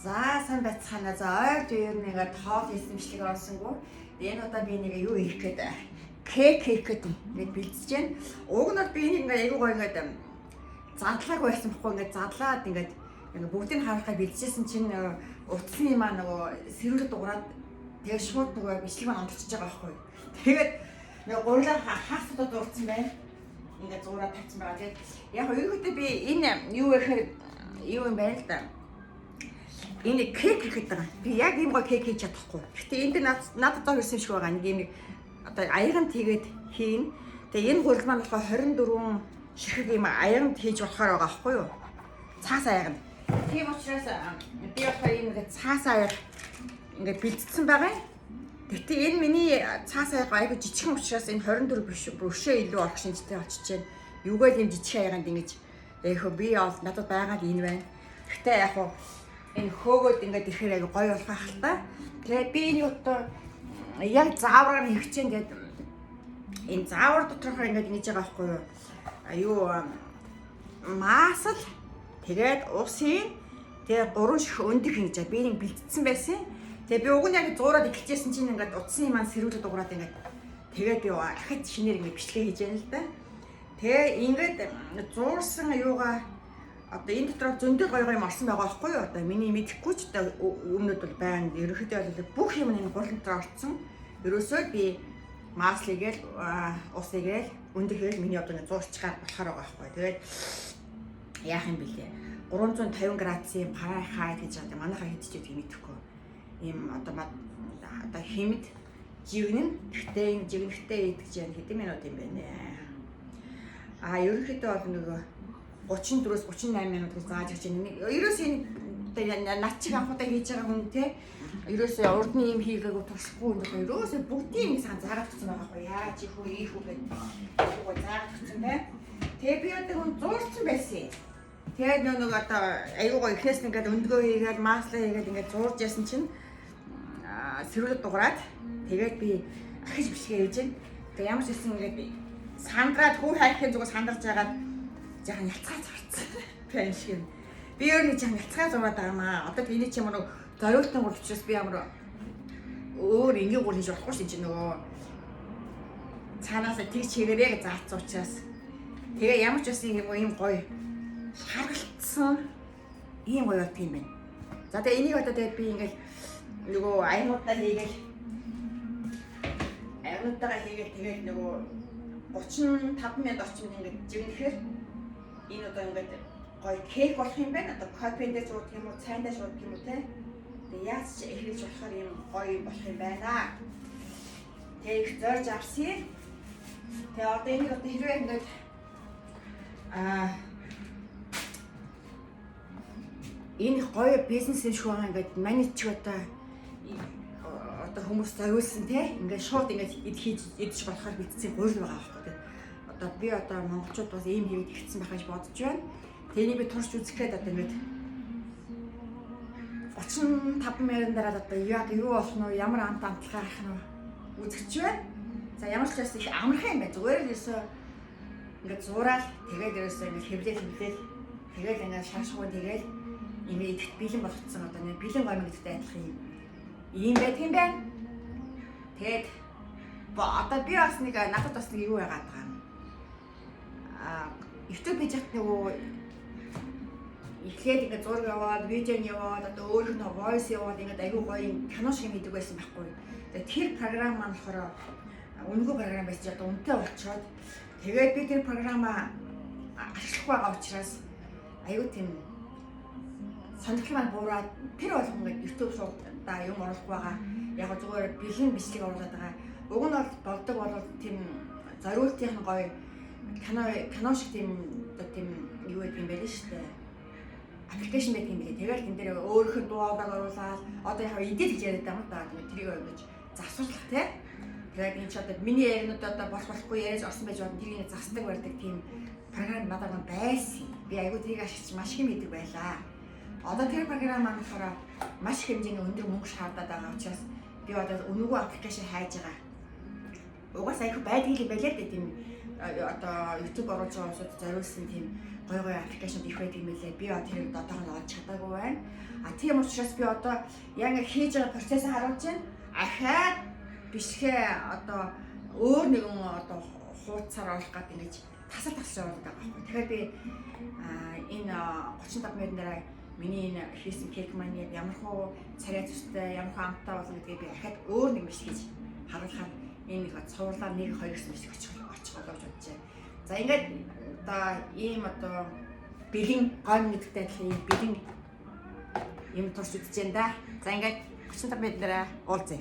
За сайн байцгаана. За ойр дээр нэгэ тоол эсэмшлиг орсонгүй. Энэ удаа би нэг юу хийх гээд кек хийх гээд ингээд бэлдэж байна. Уг нь би энийг ингээд аягүй гоё ингээд задлаг байсан бохгүй ингээд задлаад ингээд бүгдийг харахаар бэлдчихсэн чинь утасны маа нөгөө сэрүүл дуурайд тэгээ шууд нөгөө бичлэг маань онцолж байгаа байхгүй. Тэгээд нөгөө гурлаа хаасуудад дуурсан байна. Ингээд зураад тавьсан байгаа. Тэгээд яг өөрөөдөө би энэ юу гэхээр юу юм байна л да. Энэ кек хийх гэдэг. Би яг ийм гоо кек хийж чадахгүй. Гэтэ энд надад дор ирсэн шиг байгаа. Нэг юм одоо аяганд хийгээд хийн. Тэгээ энэ гурил маань болохоор 24 ширхэг юм аяганд хийж болохоор байгаа байхгүй юу? Цаас аяганд. Тийм учраас би болохоор ийм нэг цаас аяг ингээд бэлдсэн байгаа. Гэтэ энэ миний цаас аяг аягүй жижигхэн учраас энэ 24 биш өшөө илүү орох шинжтэй очиж байна. Юугаар ийм жижиг аяганд ингэж яг би бол надад байгаа л энэ байна. Гэтэ яг хуу энэ хөөгөөд ингээд ирэхээр аягүй гоё болох ахaltaа. Тэгээд би энэ юутаа яг заавраар хийх чинь гэдэг энэ заавар доторхоо ингээд ингэж байгаа байхгүй юу? Аюу маасл тэгээд усын тэгээд 3 ширхэг өндөр хийж байгаа. Би нэг бэлдсэн байсан. Тэгээ би уг нь яг зуураад эхэлчихсэн чинь ингээд утасны маань сэрүүлээд дуурайд ингээд тэгээд би ахад шинээр ингээд бичлэг хийж яана л да. Тэгээ ингээд зуурсан аюугаа одоо энэ дотор зөндөө гоё юм орсон байгаа байхгүй юу? Одоо миний мэдэхгүй ч одоо өмнөд бол байна. Ерөнхийдөө бол бүх юм энэ гурал дотор орсон. Ерөөсөө би маслыгээл усыгээл өндөрхөөл миний одоо ингэ зуурчгаар болохоор байгаа байхгүй. Тэгээд яах юм бэлээ? 350 градусын Фahrenheit гэж байгаа. Манайхаа хийдэж мэдэхгүй. Ийм одоо хэмэд жигнэн. Гэхдээ энэ жигнэхтэй идэж яа хэдэн минут юм бэ нэ. Ерөнхийдөө бол нөгөө 34-өөс 38 минут гэж зааж өгч байна. Ерөөсөө энэ над чиг анхудаа хийж байгаа хүн те. Ерөөсөө урдны юм хийгээгүй туслахгүй юм. Ерөөсөө бүгдийг ингэ сан заагаад өгсөн байгаа байхгүй. Яаж их үү, их үү гэдэг. Юу заагаад өгсөн те. Тэгээ би одоо хүн зуурсан байсан. Тэгээд нөгөө одоо аюугаа ихнээс ингээд өндгөө хийгээд маслаа хийгээд ингээд зуурж ясан чинь сэрүүлэг дуурайд тэгээд би ахиж бишгээ хийж байна. Тэгээ ямар ч хэлсэн ингээд би сандраад хүү хайхын зүгээр сандарч байгаад жаахан ялцгаа зурцсан. Пэн шиг. Би өөр нэг жаахан ялцгаа зураад байгаа маа. Одоо энэ ч юм уу зориултан гол учраас би ямар өөр ингээ гол хийж болохгүй шин чи нөгөө цаанаасаа тэгж хийгээрээ гэж заацсан учраас тэгээ ямар ч бас ийм гоё харгалцсан ийм гоё болт юм байна. За тэгээ энийг одоо тэгээд би ингээл нөгөө аймуудаа хийгээл тэгээд нөгөө 35 минут орчим ингээд жигнэхээр энэ одоо ингээд гоё кек болох юм байна. Одоо кофедээ зурдаг юм уу, цайндаа шууддаг юм уу те. Тэгээ яаж ч эхэлж болохоор юм гоё юм болох юм байна. Тэгээ их зорж авсан. Тэгээ одоо энийг одоо хэрвээ ингээд энэ гоё бизнес юм шиг байгаа ингээд манайч одоо хүмүүс зориулсан те ингээд шууд ингээд идэж болохоор битсэн гурил байгаа байхгүй. Одоо би одоо монголчууд бас ийм хийгээд ихсэн байх гэж бодож байна. Тэнийг би турш үзэхэд одоо ингээд 35 мянган дараа одоо яг юу болох нь ямар амт амтлахаа харах нь үзэж байна. За ямар ч бас их амархан юм байна. Зүгээр л ерөөсөө ингээд зуураад тэгээд ерөөсөө ингээд хэвлээл тэгээд ингээд шашгуу тэгээд имээ идэхт бэлэн болгоцсон одоо нэг бэлэн гомь гэдэгтэй адилхан юм байт юм байна. Тэгээд одоо би бас нэг надад бас нэг юу яагаад байгаа юм. YouTube пэйж хат нөгөө эхлээд ингээд зураг яваад, видео яваад, одоо өөрийнх нь voice яваад ингээд аюу гоё кино шиг хийдэг байсан байхгүй. Тэгээд тэр програм маань болохоор үнэгүй програм байсан ч одоо үнэтэй болчихоод тэгээд би тэр програмаа ашиглах байгаа учраас аюу тийм сонирхол маань буураад тэр болгон ингээд YouTube суудаа юм оруулах байгаа. Яг зүгээр бэлэн бичлэг оруулаад байгаа. Уг нь бол болдог бол тийм зориултын гоё кино шиг тийм одоо тийм юу гэдэг юм байл шүү дээ. Аппликейшн байдаг юм билээ. Тэгээд энэ дээр өөрийнх нь дуугаа оруулаад одоо яг эдит гэж яриад байгаа юм да. Тэгээд тэрийг ингэж засварлах тий. Тэгээд энэ ч одоо миний яринууд одоо болохгүй яриад орсон байж бодсон тэрийг засдаг барьдаг тийм програм надад байсан. Би айгуу тэрийг ашиглаж маш их мэддэг байлаа. Одоо тэр програм маань болохоор маш их хэмжээний өндөр мөнгө шаардаад байгаа учраас би одоо үнэгүй аппликейшн хайж байгаа. Угаас айх байдаг юм байлаа дээ тийм одоо YouTube оруулж байгаа хүмүүсд зориулсан тийм гоё аппликейшн их байдаг юм билээ. Би тэр дотоогоо олж чадаагүй байна. Тийм учраас би одоо яг хийж байгаа процессыг харуулж байна. Ахаад бишгээ одоо өөр нэгэн одоо хуудасаар оруулах гэдэг ингэж тасал явуулдаг байгаа байхгүй. Тэгэхээр би энэ 35 минутын дараа миний энэ хийсэн кек маань ямар хөө царай зүстэй, ямар хөө амттай болно гэдгийг би ахаад өөр нэг биш хийж харуулахаар энэ нэг цувралаар 1 2 биш очих болов гэж бодож байна. За ингээд одоо ийм одоо бэлэн гон гэдэгтэй адилхан ийм бэлэн юм турш үзэж байна да. За ингээд 35 минут дараа уулзъя.